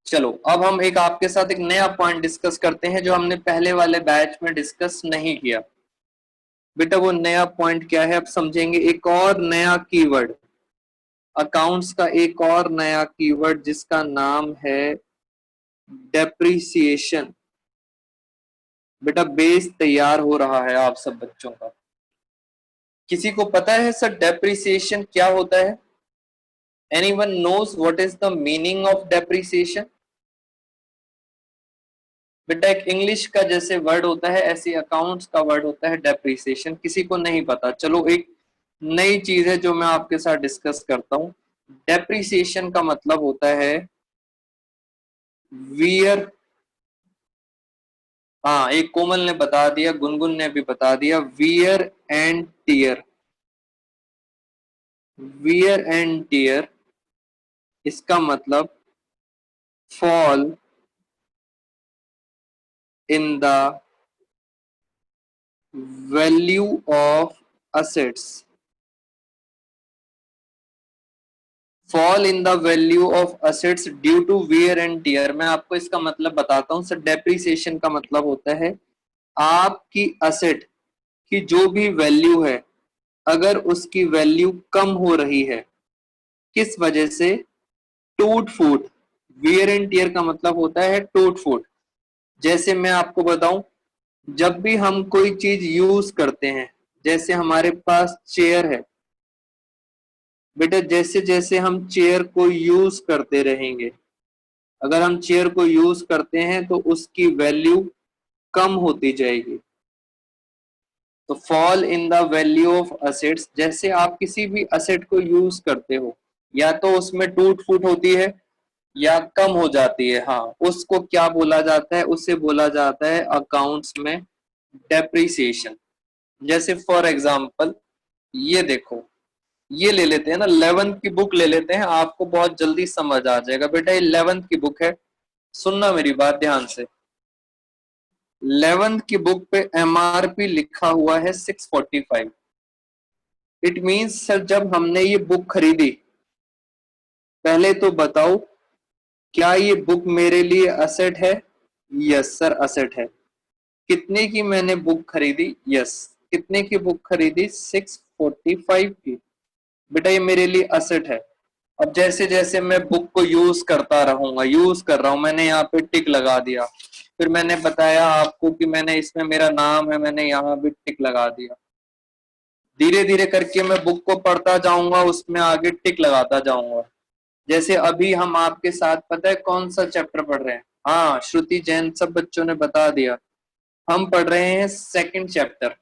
चलो अब हम एक आपके साथ एक नया पॉइंट डिस्कस करते हैं जो हमने पहले वाले बैच में डिस्कस नहीं किया। बेटा वो नया पॉइंट क्या है अब समझेंगे। एक और नया कीवर्ड, अकाउंट्स का एक और नया कीवर्ड जिसका नाम है डेप्रिसिएशन। बेटा बेस तैयार हो रहा है आप सब बच्चों का। किसी को पता है सर डेप्रिसिएशन क्या होता है? Anyone knows what is the meaning of depreciation? बेटा एक इंग्लिश का जैसे वर्ड होता है ऐसे अकाउंट्स का वर्ड होता है डेप्रिसिएशन। किसी को नहीं पता, चलो एक नई चीज है जो मैं आपके साथ डिस्कस करता हूं। डेप्रिसिएशन का मतलब होता है वियर, हाँ एक कोमल ने बता दिया, गुनगुन ने भी बता दिया, wear and tear. Wear and tear इसका मतलब fall in the value of assets, fall in the value of assets due to wear and tear. मैं आपको इसका मतलब बताता हूं सर। डेप्रिसिएशन का मतलब होता है आपकी असेट की जो भी वैल्यू है, अगर उसकी वैल्यू कम हो रही है, किस वजह से? टूट फूट। वियर एंड टियर का मतलब होता है टूट फूट। जैसे मैं आपको बताऊं, जब भी हम कोई चीज यूज करते हैं, जैसे हमारे पास चेयर है, बेटा जैसे जैसे हम चेयर को यूज करते रहेंगे, अगर हम चेयर को यूज करते हैं तो उसकी वैल्यू कम होती जाएगी। तो fall in the value of assets, जैसे आप किसी भी असेट को यूज करते हो, या तो उसमें टूट फूट होती है या कम हो जाती है, हाँ उसको क्या बोला जाता है? उसे बोला जाता है अकाउंट्स में डेप्रिसिएशन। जैसे फॉर एग्जांपल ये देखो, ये ले लेते हैं ना, 11th की बुक ले लेते हैं, आपको बहुत जल्दी समझ आ जाएगा। बेटा ये 11th की बुक है, सुनना मेरी बात ध्यान से। 11th की बुक पे एमआरपी लिखा हुआ है 645। इट मींस सर जब हमने ये बुक खरीदी, पहले तो बताओ क्या ये बुक मेरे लिए असेट है? यस सर असेट है। कितने की मैंने बुक खरीदी? यस। कितने की बुक खरीदी? 645 की। बेटा ये मेरे लिए असेट है। अब जैसे जैसे मैं बुक को यूज करता रहूंगा, यूज कर रहा हूं, मैंने यहाँ पे टिक लगा दिया, फिर मैंने बताया आपको कि मैंने इसमें मेरा नाम है, मैंने यहाँ भी टिक लगा दिया। धीरे धीरे करके मैं बुक को पढ़ता जाऊंगा, उसमें आगे टिक लगाता जाऊंगा। जैसे अभी हम आपके साथ पता है कौन सा चैप्टर पढ़ रहे हैं? हाँ श्रुति जैन सब बच्चों ने बता दिया। हम पढ़ रहे हैं second chapter,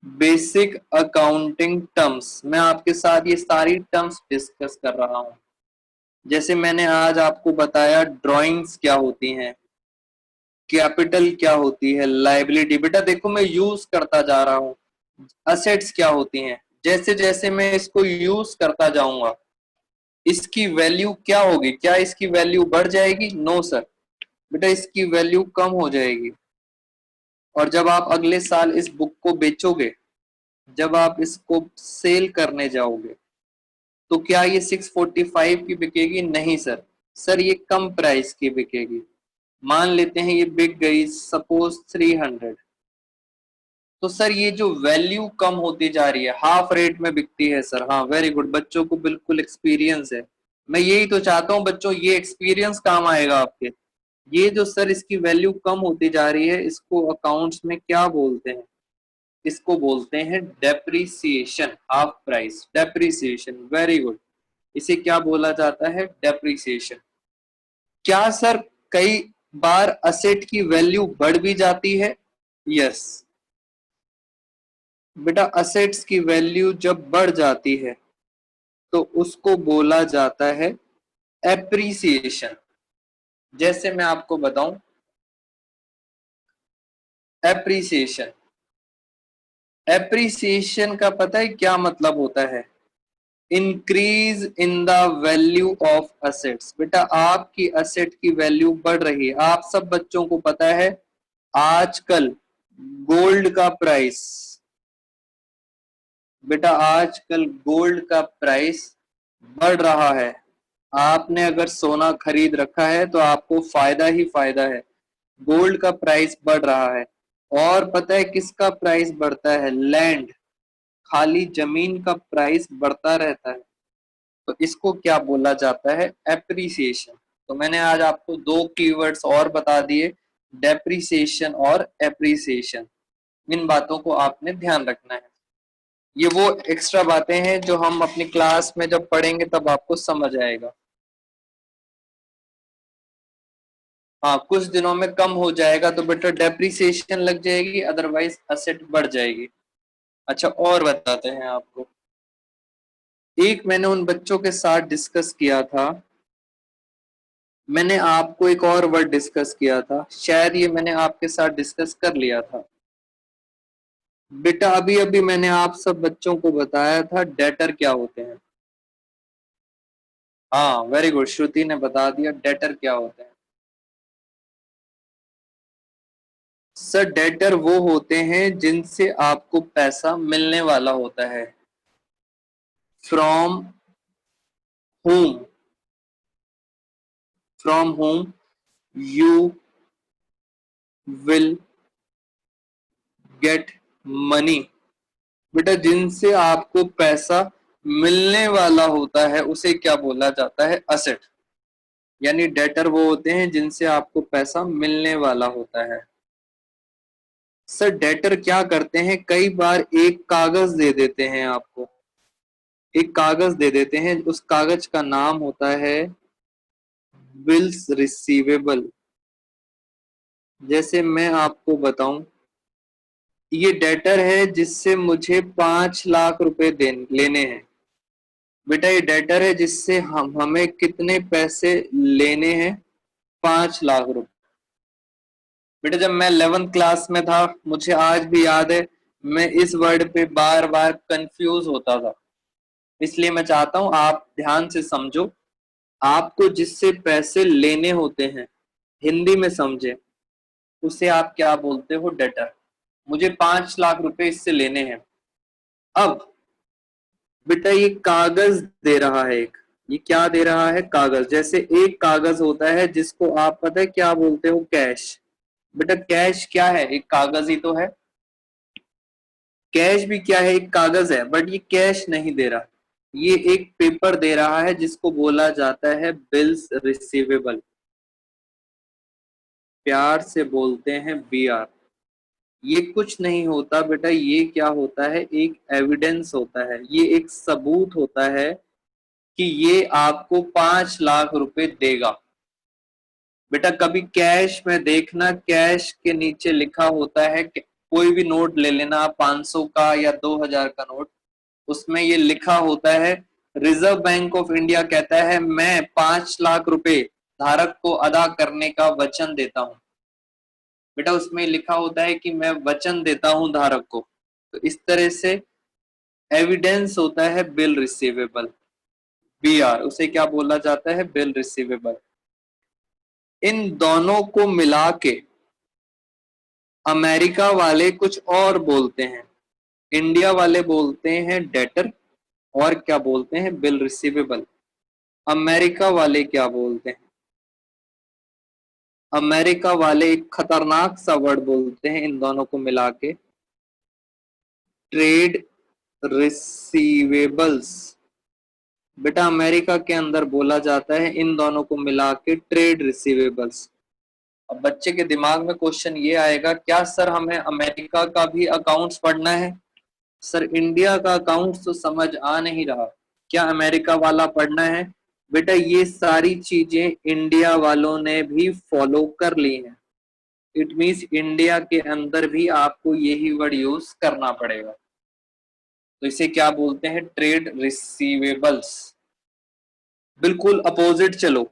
basic accounting terms. मैं आपके साथ ये सारी टर्म्स डिस्कस कर रहा हूं। जैसे मैंने आज आपको बताया ड्राइंग्स क्या होती हैं, कैपिटल क्या होती है, लाइबिलिटी। बेटा देखो मैं यूज करता जा रहा हूं। असेट्स क्या होती हैं, जैसे जैसे मैं इसको यूज करता जाऊंगा, इसकी वैल्यू क्या होगी? क्या इसकी वैल्यू बढ़ जाएगी? नो सर, बेटा इसकी वैल्यू कम हो जाएगी। और जब आप अगले साल इस बुक को बेचोगे, जब आप इसको सेल करने जाओगे, तो क्या ये 645 की बिकेगी? नहीं सर, सर ये कम प्राइस की बिकेगी। मान लेते हैं ये बिक गई सपोज 300, तो सर ये जो वैल्यू कम होती जा रही है, हाफ रेट में बिकती है सर। हाँ वेरी गुड, बच्चों को बिल्कुल एक्सपीरियंस है। मैं यही तो चाहता हूं बच्चों, ये एक्सपीरियंस काम आएगा आपके। ये जो सर इसकी वैल्यू कम होती जा रही है, इसको अकाउंट्स में क्या बोलते हैं? इसको बोलते हैं depreciation. Half price depreciation, very good. इसे क्या बोला जाता है? डेप्रिसिएशन। क्या सर कई बार असेट की वैल्यू बढ़ भी जाती है? यस बेटा, असेट्स की वैल्यू जब बढ़ जाती है तो उसको बोला जाता है एप्रिसिएशन। जैसे मैं आपको बताऊं, एप्रिसिएशन, एप्रिसिएशन का पता है क्या मतलब होता है? Increase in the value of assets. बेटा आपकी असेट की वैल्यू बढ़ रही है। आप सब बच्चों को पता है आजकल गोल्ड का प्राइस, बेटा आजकल गोल्ड का प्राइस बढ़ रहा है। आपने अगर सोना खरीद रखा है तो आपको फायदा ही फायदा है, गोल्ड का प्राइस बढ़ रहा है। और पता है किसका प्राइस बढ़ता है? लैंड, खाली जमीन का प्राइस बढ़ता रहता है। तो इसको क्या बोला जाता है? एप्रिसिएशन। तो मैंने आज आपको दो कीवर्ड्स और बता दिए, डेप्रिसिएशन और एप्रिसिएशन। इन बातों को आपने ध्यान रखना है। ये वो एक्स्ट्रा बातें हैं जो हम अपनी क्लास में जब पढ़ेंगे तब आपको समझ आएगा। हाँ, कुछ दिनों में कम हो जाएगा तो बेटा डेप्रिसिएशन लग जाएगी, अदरवाइज असेट बढ़ जाएगी। अच्छा, और बताते हैं आपको। एक मैंने उन बच्चों के साथ डिस्कस किया था, मैंने आपको एक और वर्ड डिस्कस किया था, शायद ये मैंने आपके साथ डिस्कस कर लिया था। बेटा अभी अभी मैंने आप सब बच्चों को बताया था डेटर क्या होते हैं। हाँ, वेरी गुड, श्रुति ने बता दिया डेटर क्या होते हैं। सर डेटर वो होते हैं जिनसे आपको पैसा मिलने वाला होता है। From whom, from whom you will get money। बेटा जिनसे आपको पैसा मिलने वाला होता है उसे क्या बोला जाता है? असेट। यानी डेटर वो होते हैं जिनसे आपको पैसा मिलने वाला होता है। सर डेटर क्या करते हैं? कई बार एक कागज दे देते हैं आपको, एक कागज दे देते हैं, उस कागज का नाम होता है बिल्स रिसीवेबल। जैसे मैं आपको बताऊं, ये डेटर है जिससे मुझे 5 लाख रुपए लेने हैं। बेटा ये डेटर है जिससे हमें कितने पैसे लेने हैं? 5 लाख रुपए। बेटा जब मैं 11th क्लास में था, मुझे आज भी याद है, मैं इस वर्ड पे बार बार कंफ्यूज होता था। इसलिए मैं चाहता हूं आप ध्यान से समझो। आपको जिससे पैसे लेने होते हैं, हिंदी में समझे, उसे आप क्या बोलते हो? डेटर। मुझे 5 लाख रुपए इससे लेने हैं। अब बेटा ये कागज दे रहा है एक, ये क्या दे रहा है? कागज। जैसे एक कागज होता है जिसको आप पता है क्या बोलते हो? कैश। बेटा कैश क्या है? एक कागज ही तो है। कैश भी क्या है? एक कागज है, बट ये कैश नहीं दे रहा, ये एक पेपर दे रहा है जिसको बोला जाता है बिल्स रिसीवेबल। प्यार से बोलते हैं बीआर। ये कुछ नहीं होता बेटा, ये क्या होता है? एक एविडेंस होता है, ये एक सबूत होता है कि ये आपको 5 लाख रुपए देगा। बेटा कभी कैश में देखना, कैश के नीचे लिखा होता है कि कोई भी नोट ले लेना, 500 का या 2000 का नोट, उसमें ये लिखा होता है, रिजर्व बैंक ऑफ इंडिया कहता है मैं 5 लाख रुपए धारक को अदा करने का वचन देता हूं। बेटा उसमें लिखा होता है कि मैं वचन देता हूं धारक को। तो इस तरह से एविडेंस होता है बिल रिसीवेबल, बीआर, उसे क्या बोला जाता है? Bill receivable. इन दोनों को मिला के अमेरिका वाले कुछ और बोलते हैं, इंडिया वाले बोलते हैं डेटर, और क्या बोलते हैं? Bill receivable. अमेरिका वाले क्या बोलते हैं? अमेरिका वाले एक खतरनाक सा वर्ड बोलते हैं इन दोनों को मिला के, ट्रेड रिसीवेबल्स। बेटा अमेरिका के अंदर बोला जाता है इन दोनों को मिला के ट्रेड रिसीवेबल्स। अब बच्चे के दिमाग में क्वेश्चन ये आएगा, क्या सर हमें अमेरिका का भी अकाउंट्स पढ़ना है? सर इंडिया का अकाउंट्स तो समझ आ नहीं रहा, क्या अमेरिका वाला पढ़ना है? बेटा ये सारी चीजें इंडिया वालों ने भी फॉलो कर ली हैं। इट मीन्स इंडिया के अंदर भी आपको यही वर्ड यूज करना पड़ेगा। तो इसे क्या बोलते हैं? Trade receivables. बिल्कुल अपोजिट चलो,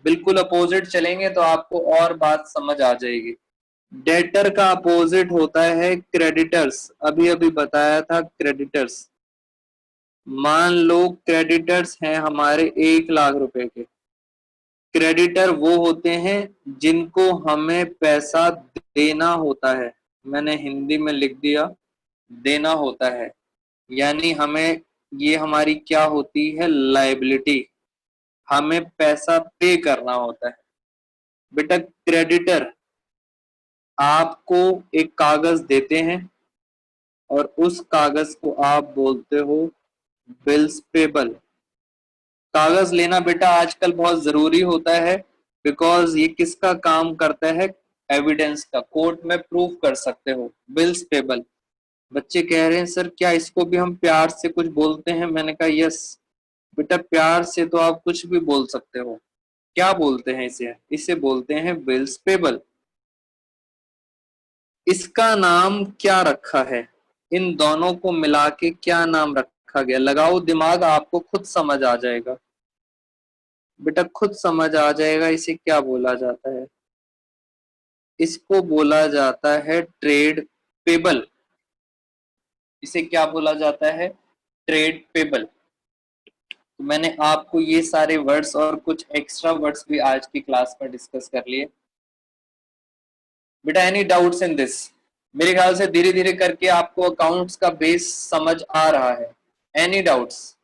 बिल्कुल अपोजिट चलेंगे तो आपको और बात समझ आ जाएगी। डेटर का अपोजिट होता है क्रेडिटर्स। अभी अभी बताया था क्रेडिटर्स। मान लो क्रेडिटर्स हैं हमारे 1 लाख रुपए के। क्रेडिटर वो होते हैं जिनको हमें पैसा देना होता है। मैंने हिंदी में लिख दिया, देना होता है। यानी हमें, ये हमारी क्या होती है? लायबिलिटी। हमें पैसा पे करना होता है। बेटा क्रेडिटर आपको एक कागज देते हैं और उस कागज को आप बोलते हो बिल्स पेबल। कागज लेना बेटा आजकल बहुत जरूरी होता है, बिकॉज ये किसका काम करता है, एविडेंस का, कोर्ट में प्रूव कर सकते हो। Bills payable. बच्चे कह रहे हैं सर क्या इसको भी हम प्यार से कुछ बोलते हैं, मैंने कहा यस बेटा, प्यार से तो आप कुछ भी बोल सकते हो। क्या बोलते हैं इसे, इसे बोलते हैं बिल्स पेबल। इसका नाम क्या रखा है, इन दोनों को मिला के क्या नाम रखा गया, लगाओ दिमाग, आपको खुद समझ आ जाएगा बेटा, खुद समझ आ जाएगा इसे क्या बोला जाता है। इसको बोला जाता है ट्रेड पेबल। इसे क्या बोला जाता है, ट्रेड पेबल। तो मैंने आपको ये सारे वर्ड्स और कुछ एक्स्ट्रा वर्ड्स भी आज की क्लास में डिस्कस कर लिए। बेटा एनी डाउट्स इन दिस? मेरे ख्याल से धीरे धीरे करके आपको अकाउंट्स का बेस समझ आ रहा है। Any doubts?